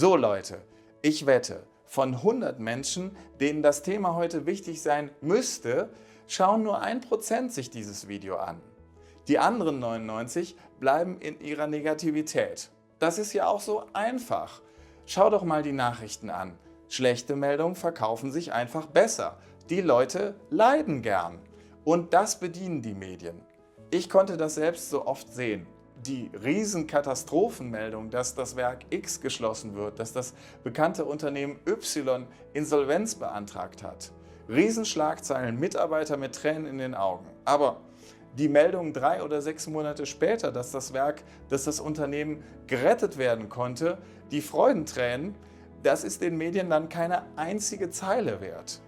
So Leute, ich wette, von 100 Menschen, denen das Thema heute wichtig sein müsste, schauen nur 1% sich dieses Video an. Die anderen 99 bleiben in ihrer Negativität. Das ist ja auch so einfach. Schau doch mal die Nachrichten an. Schlechte Meldungen verkaufen sich einfach besser. Die Leute leiden gern. Und das bedienen die Medien. Ich konnte das selbst so oft sehen. Die Riesenkatastrophenmeldung, dass das Werk X geschlossen wird, dass das bekannte Unternehmen Y Insolvenz beantragt hat. Riesenschlagzeilen, Mitarbeiter mit Tränen in den Augen. Aber die Meldung 3 oder 6 Monate später, dass das Unternehmen gerettet werden konnte, die Freudentränen, das ist den Medien dann keine einzige Zeile wert.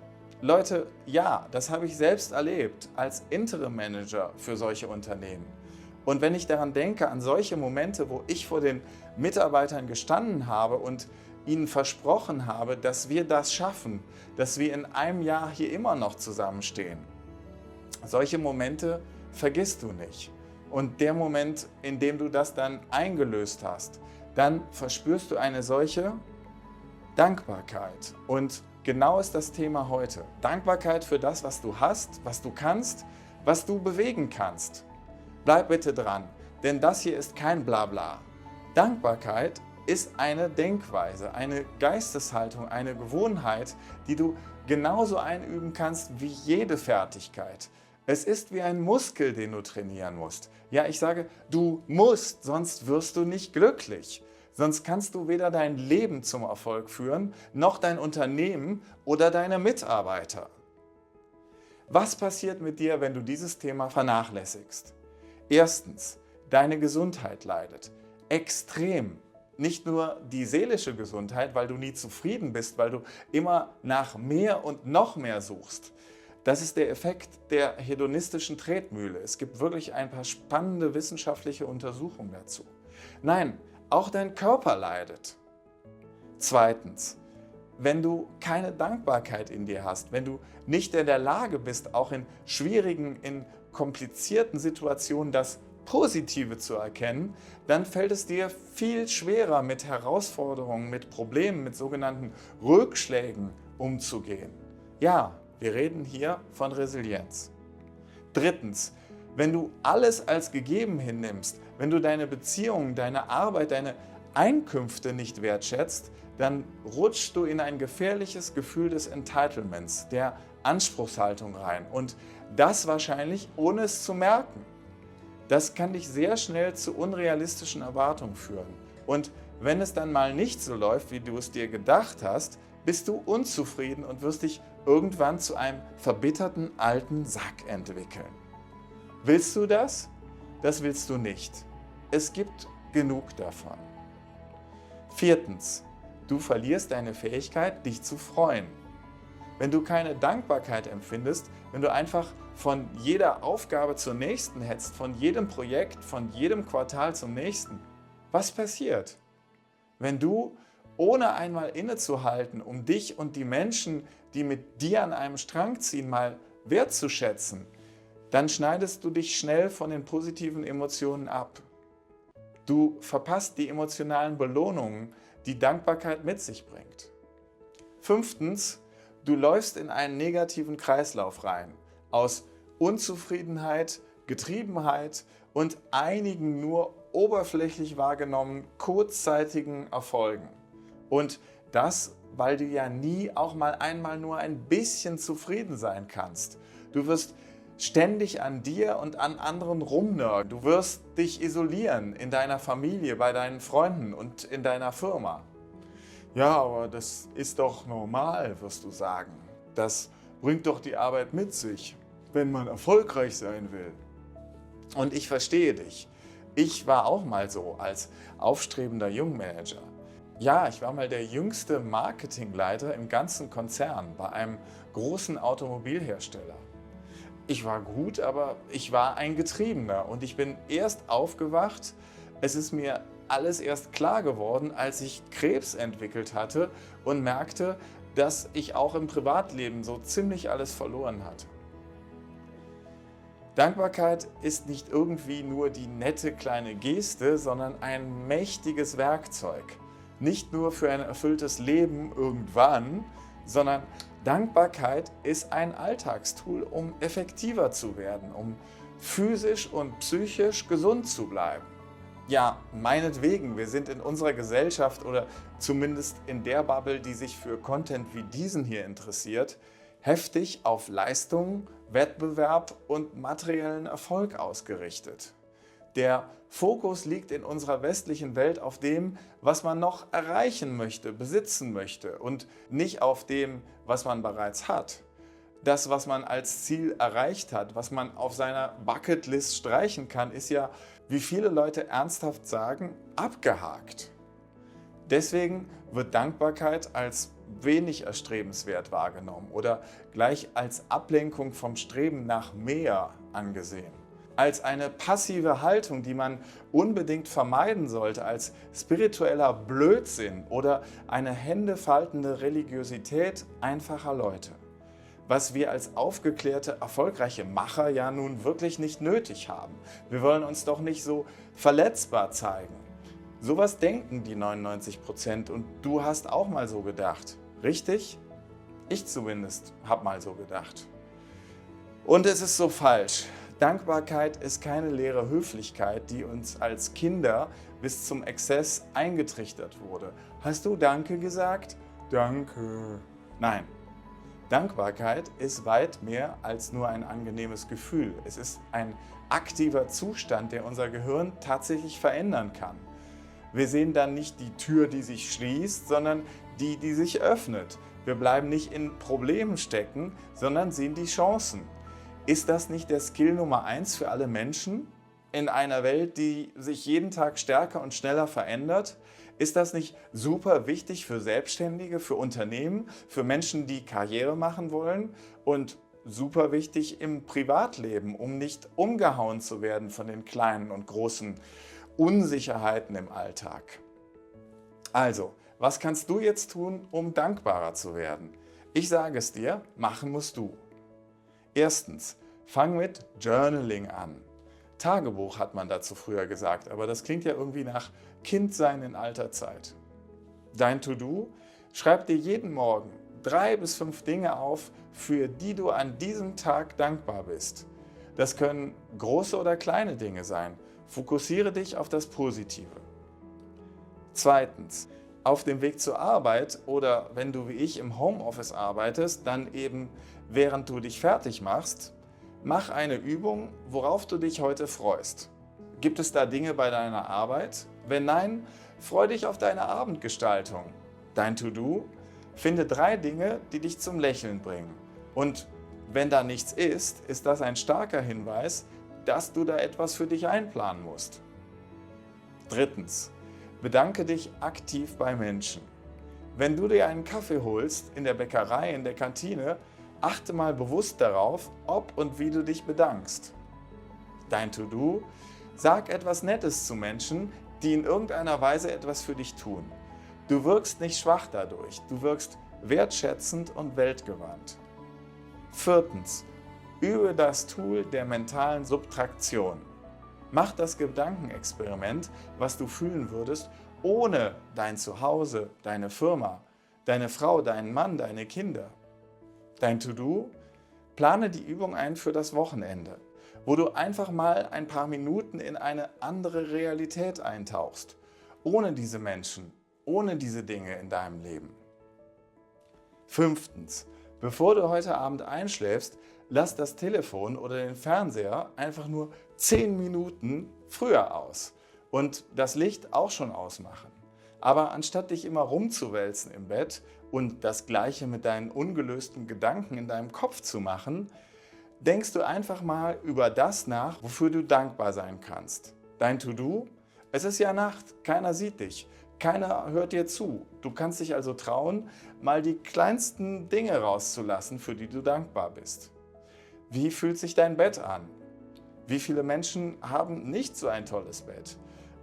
Leute, ja, das habe ich selbst erlebt als Interim-Manager für solche Unternehmen. Und wenn ich daran denke, an solche Momente, wo ich vor den Mitarbeitern gestanden habe und ihnen versprochen habe, dass wir das schaffen, dass wir in einem Jahr hier immer noch zusammenstehen. Solche Momente vergisst du nicht. Und der Moment, in dem du das dann eingelöst hast, dann verspürst du eine solche Dankbarkeit. Und genau ist das Thema heute. Dankbarkeit für das, was du hast, was du kannst, was du bewegen kannst. Bleib bitte dran, denn das hier ist kein Blabla. Dankbarkeit ist eine Denkweise, eine Geisteshaltung, eine Gewohnheit, die du genauso einüben kannst wie jede Fertigkeit. Es ist wie ein Muskel, den du trainieren musst. Ja, ich sage, du musst, sonst wirst du nicht glücklich. Sonst kannst du weder dein Leben zum Erfolg führen, noch dein Unternehmen oder deine Mitarbeiter. Was passiert mit dir, wenn du dieses Thema vernachlässigst? Erstens, deine Gesundheit leidet. Extrem. Nicht nur die seelische Gesundheit, weil du nie zufrieden bist, weil du immer nach mehr und noch mehr suchst. Das ist der Effekt der hedonistischen Tretmühle. Es gibt wirklich ein paar spannende wissenschaftliche Untersuchungen dazu. Nein, auch dein Körper leidet. Zweitens, wenn du keine Dankbarkeit in dir hast, wenn du nicht in der Lage bist, auch in schwierigen, in komplizierten Situationen das Positive zu erkennen, dann fällt es dir viel schwerer, mit Herausforderungen, mit Problemen, mit sogenannten Rückschlägen umzugehen. Ja, wir reden hier von Resilienz. Drittens, wenn du alles als gegeben hinnimmst, wenn du deine Beziehungen, deine Arbeit, deine Einkünfte nicht wertschätzt, dann rutschst du in ein gefährliches Gefühl des Entitlements, der Anspruchshaltung rein. Und das wahrscheinlich ohne es zu merken. Das kann dich sehr schnell zu unrealistischen Erwartungen führen. Und wenn es dann mal nicht so läuft, wie du es dir gedacht hast, bist du unzufrieden und wirst dich irgendwann zu einem verbitterten alten Sack entwickeln. Willst du das? Das willst du nicht. Es gibt genug davon. Viertens, du verlierst deine Fähigkeit, dich zu freuen. Wenn du keine Dankbarkeit empfindest, wenn du einfach von jeder Aufgabe zur nächsten hetzt, von jedem Projekt, von jedem Quartal zum nächsten, was passiert? Wenn du, ohne einmal innezuhalten, um dich und die Menschen, die mit dir an einem Strang ziehen, mal wertzuschätzen, dann schneidest du dich schnell von den positiven Emotionen ab. Du verpasst die emotionalen Belohnungen, die Dankbarkeit mit sich bringt. Fünftens, du läufst in einen negativen Kreislauf rein, aus Unzufriedenheit, Getriebenheit und einigen nur oberflächlich wahrgenommenen kurzzeitigen Erfolgen. Und das, weil du ja nie auch mal einmal nur ein bisschen zufrieden sein kannst. Du wirst ständig an dir und an anderen rumnörgeln. Du wirst dich isolieren in deiner Familie, bei deinen Freunden und in deiner Firma. Ja, aber das ist doch normal, wirst du sagen. Das bringt doch die Arbeit mit sich, wenn man erfolgreich sein will. Und ich verstehe dich. Ich war auch mal so als aufstrebender Jungmanager. Ja, ich war mal der jüngste Marketingleiter im ganzen Konzern bei einem großen Automobilhersteller. Ich war gut, aber ich war ein Getriebener und ich bin erst aufgewacht. Es ist mir alles erst klar geworden, als ich Krebs entwickelt hatte und merkte, dass ich auch im Privatleben so ziemlich alles verloren hatte. Dankbarkeit ist nicht irgendwie nur die nette kleine Geste, sondern ein mächtiges Werkzeug. nicht nur für ein erfülltes Leben irgendwann, sondern Dankbarkeit ist ein Alltagstool, um effektiver zu werden, um physisch und psychisch gesund zu bleiben. Ja, meinetwegen, wir sind in unserer Gesellschaft oder zumindest in der Bubble, die sich für Content wie diesen hier interessiert, heftig auf Leistung, Wettbewerb und materiellen Erfolg ausgerichtet. Der Fokus liegt in unserer westlichen Welt auf dem, was man noch erreichen möchte, besitzen möchte und nicht auf dem, was man bereits hat. Das, was man als Ziel erreicht hat, was man auf seiner Bucketlist streichen kann, ist ja, wie viele Leute ernsthaft sagen, abgehakt. Deswegen wird Dankbarkeit als wenig erstrebenswert wahrgenommen oder gleich als Ablenkung vom Streben nach mehr angesehen. Als eine passive Haltung, die man unbedingt vermeiden sollte, als spiritueller Blödsinn oder eine händefaltende Religiosität einfacher Leute. Was wir als aufgeklärte, erfolgreiche Macher ja nun wirklich nicht nötig haben. Wir wollen uns doch nicht so verletzbar zeigen. Sowas denken die 99% und du hast auch mal so gedacht. Richtig? Ich zumindest habe mal so gedacht. Und es ist so falsch. Dankbarkeit ist keine leere Höflichkeit, die uns als Kinder bis zum Exzess eingetrichtert wurde. Hast du Danke gesagt? Danke. Nein. Dankbarkeit ist weit mehr als nur ein angenehmes Gefühl. Es ist ein aktiver Zustand, der unser Gehirn tatsächlich verändern kann. Wir sehen dann nicht die Tür, die sich schließt, sondern die, die sich öffnet. Wir bleiben nicht in Problemen stecken, sondern sehen die Chancen. Ist das nicht der Skill Nummer 1 für alle Menschen? In einer Welt, die sich jeden Tag stärker und schneller verändert? Ist das nicht super wichtig für Selbstständige, für Unternehmen, für Menschen, die Karriere machen wollen? Und super wichtig im Privatleben, um nicht umgehauen zu werden von den kleinen und großen Unsicherheiten im Alltag. Also, was kannst du jetzt tun, um dankbarer zu werden? Ich sage es dir, machen musst du. Erstens, fang mit Journaling an. Tagebuch hat man dazu früher gesagt, aber das klingt ja irgendwie nach Kindsein in alter Zeit. Dein To-Do? Schreib dir jeden Morgen 3 bis 5 Dinge auf, für die du an diesem Tag dankbar bist. Das können große oder kleine Dinge sein. Fokussiere dich auf das Positive. Zweitens, auf dem Weg zur Arbeit oder wenn du wie ich im Homeoffice arbeitest, dann eben während du dich fertig machst, mach eine Übung, worauf du dich heute freust. Gibt es da Dinge bei deiner Arbeit? Wenn nein, freu dich auf deine Abendgestaltung. Dein To-Do? Finde 3 Dinge, die dich zum Lächeln bringen. Und wenn da nichts ist, ist das ein starker Hinweis, dass du da etwas für dich einplanen musst. Drittens, bedanke dich aktiv bei Menschen. Wenn du dir einen Kaffee holst, in der Bäckerei, in der Kantine, achte mal bewusst darauf, ob und wie du dich bedankst. Dein To-Do? Sag etwas Nettes zu Menschen, die in irgendeiner Weise etwas für dich tun. Du wirkst nicht schwach dadurch, du wirkst wertschätzend und weltgewandt. Viertens, übe das Tool der mentalen Subtraktion. Mach das Gedankenexperiment, was du fühlen würdest, ohne dein Zuhause, deine Firma, deine Frau, deinen Mann, deine Kinder. Dein To-Do? Plane die Übung ein für das Wochenende, wo du einfach mal ein paar Minuten in eine andere Realität eintauchst, ohne diese Menschen, ohne diese Dinge in deinem Leben. Fünftens, bevor du heute Abend einschläfst, lass das Telefon oder den Fernseher einfach nur 10 Minuten früher aus und das Licht auch schon ausmachen. Aber anstatt dich immer rumzuwälzen im Bett und das Gleiche mit deinen ungelösten Gedanken in deinem Kopf zu machen, denkst du einfach mal über das nach, wofür du dankbar sein kannst. Dein To-Do? Es ist ja Nacht, keiner sieht dich, keiner hört dir zu. Du kannst dich also trauen, mal die kleinsten Dinge rauszulassen, für die du dankbar bist. Wie fühlt sich dein Bett an? Wie viele Menschen haben nicht so ein tolles Bett?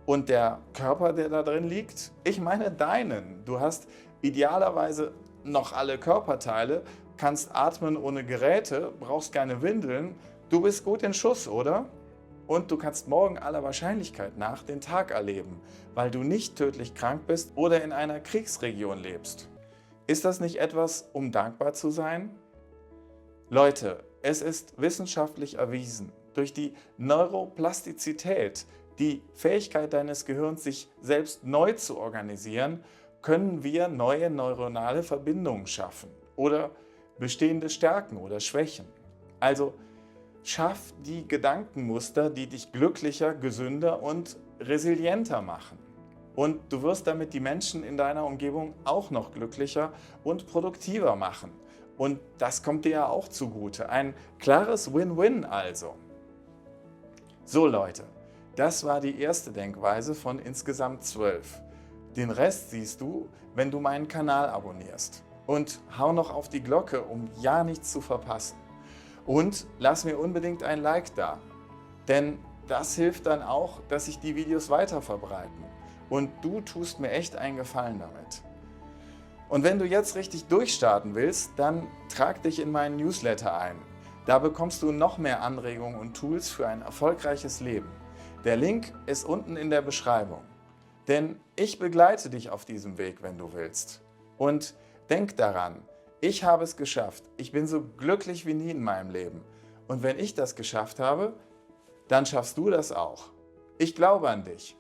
Und der Körper, der da drin liegt? Ich meine deinen. Du hast idealerweise noch alle Körperteile, kannst atmen ohne Geräte, brauchst keine Windeln. Du bist gut in Schuss, oder? und du kannst morgen aller Wahrscheinlichkeit nach den Tag erleben, weil du nicht tödlich krank bist oder in einer Kriegsregion lebst. Ist das nicht etwas, um dankbar zu sein? Leute, es ist wissenschaftlich erwiesen, durch die Neuroplastizität, die Fähigkeit deines Gehirns, sich selbst neu zu organisieren, können wir neue neuronale Verbindungen schaffen oder bestehende stärken oder schwächen. Also schaff die Gedankenmuster, die dich glücklicher, gesünder und resilienter machen. Und du wirst damit die Menschen in deiner Umgebung auch noch glücklicher und produktiver machen. Und das kommt dir ja auch zugute. Ein klares Win-Win also. So Leute, das war die erste Denkweise von insgesamt 12. Den Rest siehst du, wenn du meinen Kanal abonnierst. Und hau noch auf die Glocke, um ja nichts zu verpassen. Und lass mir unbedingt ein Like da, denn das hilft dann auch, dass sich die Videos weiter verbreiten. Und du tust mir echt einen Gefallen damit. Und wenn du jetzt richtig durchstarten willst, dann trag dich in meinen Newsletter ein. Da bekommst du noch mehr Anregungen und Tools für ein erfolgreiches Leben. Der Link ist unten in der Beschreibung. Denn ich begleite dich auf diesem Weg, wenn du willst. Und denk daran, ich habe es geschafft. Ich bin so glücklich wie nie in meinem Leben. Und wenn ich das geschafft habe, dann schaffst du das auch. Ich glaube an dich.